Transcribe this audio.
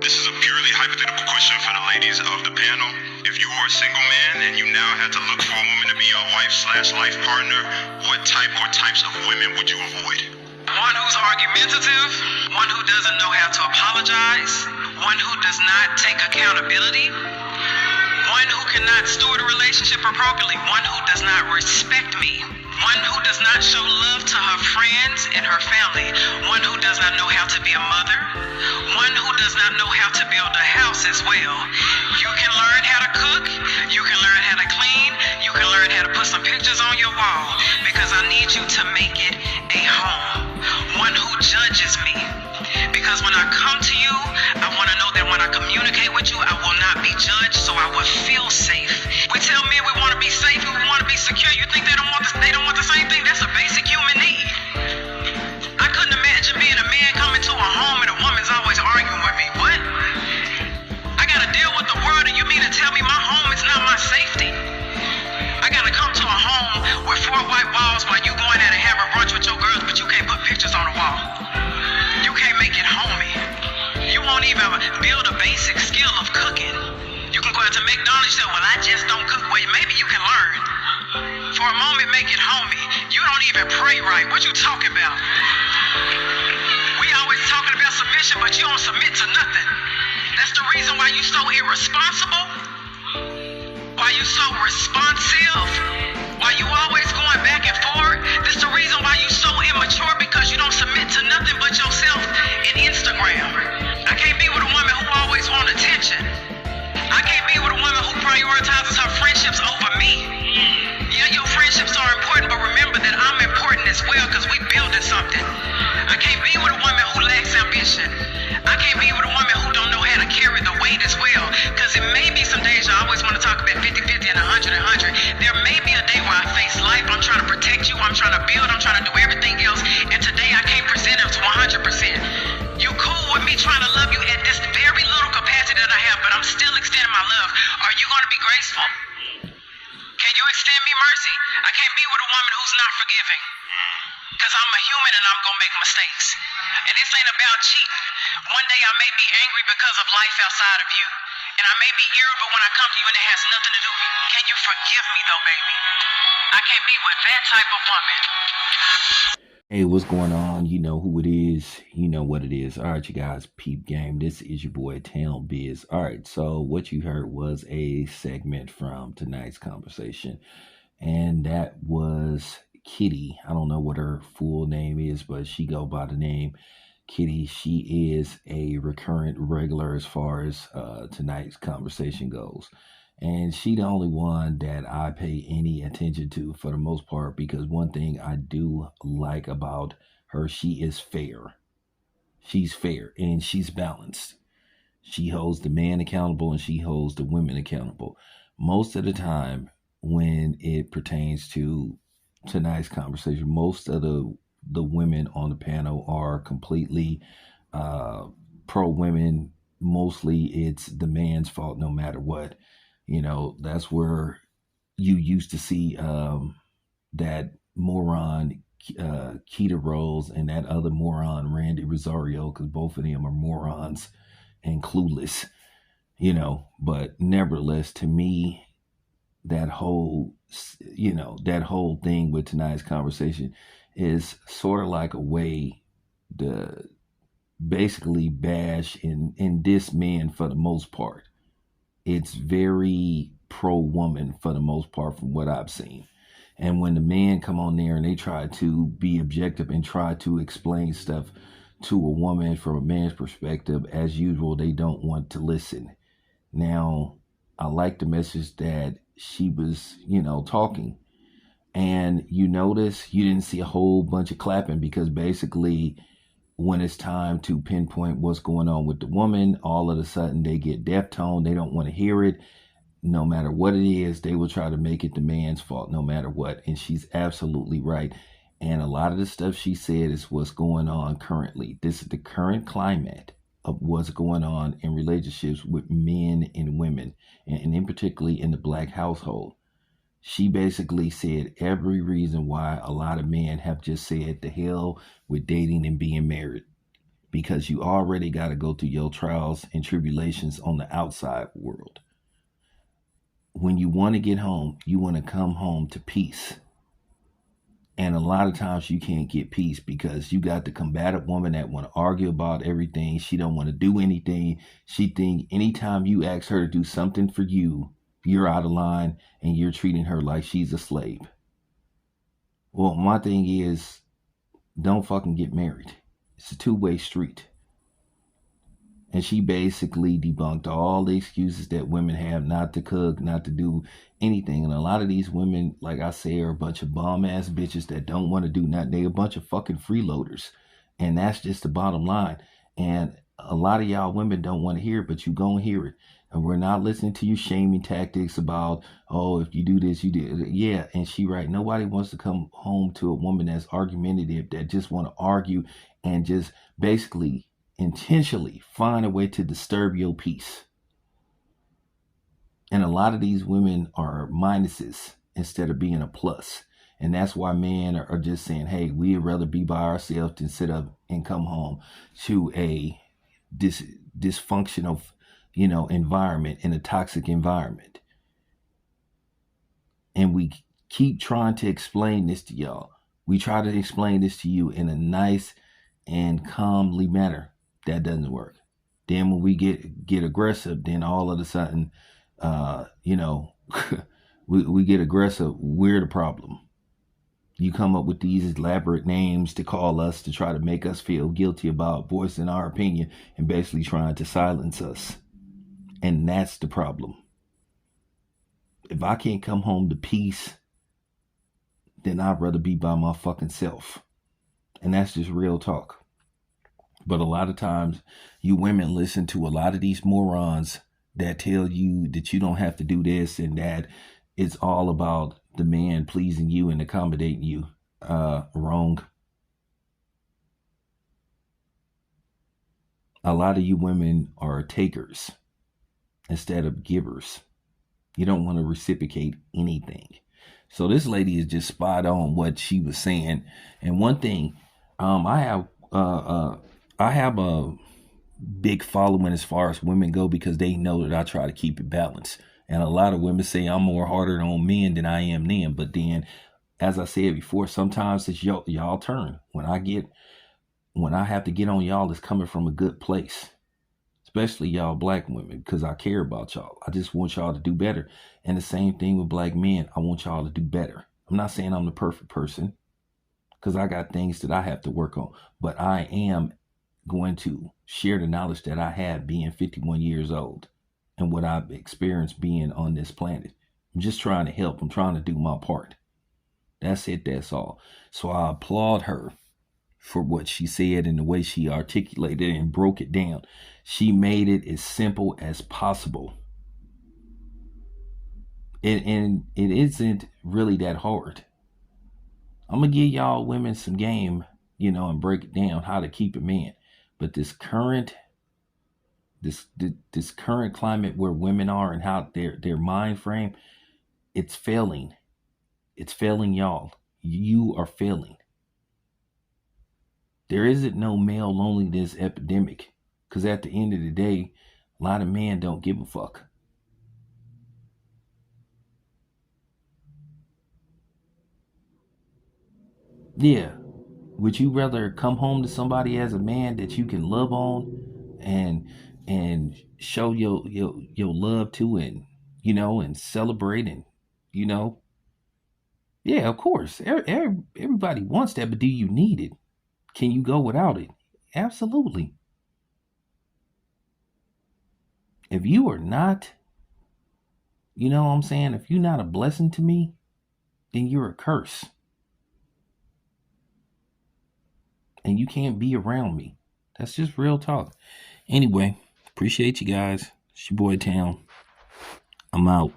This is a purely hypothetical question for the ladies of the panel. If you were a single man and you now had to look for a woman to be your wife/life partner, what type or types of women would you avoid? One who's argumentative, one who doesn't know how to apologize, one who does not take accountability, one who cannot steward a relationship appropriately, one who does not respect me, one who does not show love to her friends and her family, one who does not know how to be a mother, one who does not know how to build a house as well. You can learn how to cook, you can learn how to clean, you can learn how to put some pictures on your wall, because I need you to make it a home. One who judges me, because when I come to you, I want to know that when I communicate with you, I will not be judged, so I will feel safe. We tell men we want to be safe and we want to be secure. You think they don't want the same thing? That's a basic human need. I couldn't imagine being a man coming to a home and a woman's always arguing with me. What? I got to deal with the world, and you mean to tell me my home is not my safety? I got to come to a home with 4 white walls while you going out and having brunch with your girls, but you can't put pictures on the wall. You can't make it homey. You won't even build a basic skill of cooking. You can go out to McDonald's and say, well, I just don't cook. Well, maybe you can learn. For a moment, make it homey. You don't even pray right. What you talking about? We always talking about submission, but you don't submit to nothing. That's the reason why you so irresponsible, why you so responsive, why you always going back and forth. That's the reason why you so immature, because you don't submit to nothing but yourself and Instagram. I can't be with a woman who always wants attention. I can't be with a woman who prioritizes her friendships over me. Yeah, your friendships are important, but remember that I'm important as well, because we building something. I can't be with a woman who lacks ambition. I can't be with a woman who don't know how to carry the weight as well, because it may be some days I always want to talk about 50-50 and 100-100. There may be a day where I face life, I'm trying to protect you, I'm trying to build, I'm trying to do everything else, and today I can't present it to 100%. You cool with me trying to love you at this very little capacity that I have, but I'm still extending my love. Are you going to be graceful? Can you extend me mercy? I can't be with a woman who's not forgiving, because I'm a human and I'm going to make mistakes. And this ain't about cheating. One day I may be angry because of life outside of you, and I may be irritable when I come to you and it has nothing to do with you. Can you forgive me though, baby? I can't be with that type of woman. Hey, what's going on? You know who it is. You know what it is. All right, you guys, peep game. This is your boy, Town Biz. All right, so what you heard was a segment from tonight's conversation, and that was Kitty. I don't know what her full name is, but she go by the name Kitty. She is a recurrent regular as far as tonight's conversation goes. And she the only one that I pay any attention to for the most part, because one thing I do like about her, she is fair. She's fair and she's balanced. She holds the man accountable and she holds the women accountable. Most of the time when it pertains to tonight's conversation, most of the women on the panel are completely pro women. Mostly it's the man's fault no matter what. You know, that's where you used to see that moron Keita Rose and that other moron Randy Rosario, because both of them are morons and clueless, you know. But nevertheless, to me, that whole thing with tonight's conversation is sort of like a way to basically bash and diss men for the most part. It's very pro-woman for the most part from what I've seen. And when the men come on there and they try to be objective and try to explain stuff to a woman from a man's perspective, as usual, they don't want to listen. Now, I like the message that she was, talking. And you notice you didn't see a whole bunch of clapping, because basically when it's time to pinpoint what's going on with the woman, all of a sudden they get deaf tone. They don't want to hear it. No matter what it is, they will try to make it the man's fault no matter what. And she's absolutely right. And a lot of the stuff she said is what's going on currently. This is the current climate of what's going on in relationships with men and women, and in particularly in the Black household. She basically said every reason why a lot of men have just said the hell with dating and being married, because you already got to go through your trials and tribulations on the outside world. When you want to get home, you want to come home to peace. And a lot of times you can't get peace because you got the combative woman that want to argue about everything. She don't want to do anything. She think anytime you ask her to do something for you, you're out of line and you're treating her like she's a slave. Well, my thing is, don't fucking get married. It's a two-way street. And she basically debunked all the excuses that women have not to cook, not to do anything. And a lot of these women, like I say, are a bunch of bum-ass bitches that don't want to do nothing. They're a bunch of fucking freeloaders. And that's just the bottom line. And a lot of y'all women don't want to hear it, but you gonna hear it. And we're not listening to your shaming tactics about, oh, if you do this, you do. Yeah, and she right. Nobody wants to come home to a woman that's argumentative, that just want to argue and just basically intentionally find a way to disturb your peace. And a lot of these women are minuses instead of being a plus. And that's why men are just saying, hey, we'd rather be by ourselves than sit up and come home to a dysfunctional, environment, in a toxic environment. And we keep trying to explain this to y'all. We try to explain this to you in a nice and calmly manner. That doesn't work. Then when we get aggressive, then all of a sudden, we get aggressive. We're the problem. You come up with these elaborate names to call us, to try to make us feel guilty about voicing our opinion and basically trying to silence us. And that's the problem. If I can't come home to peace, then I'd rather be by my fucking self. And that's just real talk. But a lot of times you women listen to a lot of these morons that tell you that you don't have to do this and that it's all about the man pleasing you and accommodating you. Wrong. A lot of you women are takers instead of givers. You don't want to reciprocate anything. So this lady is just spot on what she was saying. And one thing, I have a big following as far as women go because they know that I try to keep it balanced. And a lot of women say I'm more harder on men than I am them. But then, as I said before, sometimes it's y'all turn. When I have to get on y'all, it's coming from a good place. Especially y'all black women, because I care about y'all. I just want y'all to do better. And the same thing with black men. I want y'all to do better. I'm not saying I'm the perfect person, because I got things that I have to work on. But I am going to share the knowledge that I have being 51 years old and what I've experienced being on this planet. I'm just trying to help. I'm trying to do my part. That's it. That's all. So I applaud her for what she said and the way she articulated it and broke it down. She made it as simple as possible. And it isn't really that hard. I'm going to give y'all women some game, and break it down how to keep a man. But this current climate where women are and how their mind frame, it's failing. It's failing y'all. You are failing. There isn't no male loneliness epidemic, because at the end of the day, a lot of men don't give a fuck. Yeah. Would you rather come home to somebody as a man that you can love on and show your love to, and and celebrate, and yeah, of course. Everybody wants that, but do you need it? Can you go without it? Absolutely. If you are not, what I'm saying? If you're not a blessing to me, then you're a curse. And you can't be around me. That's just real talk. Anyway, appreciate you guys. It's your boy Town. I'm out.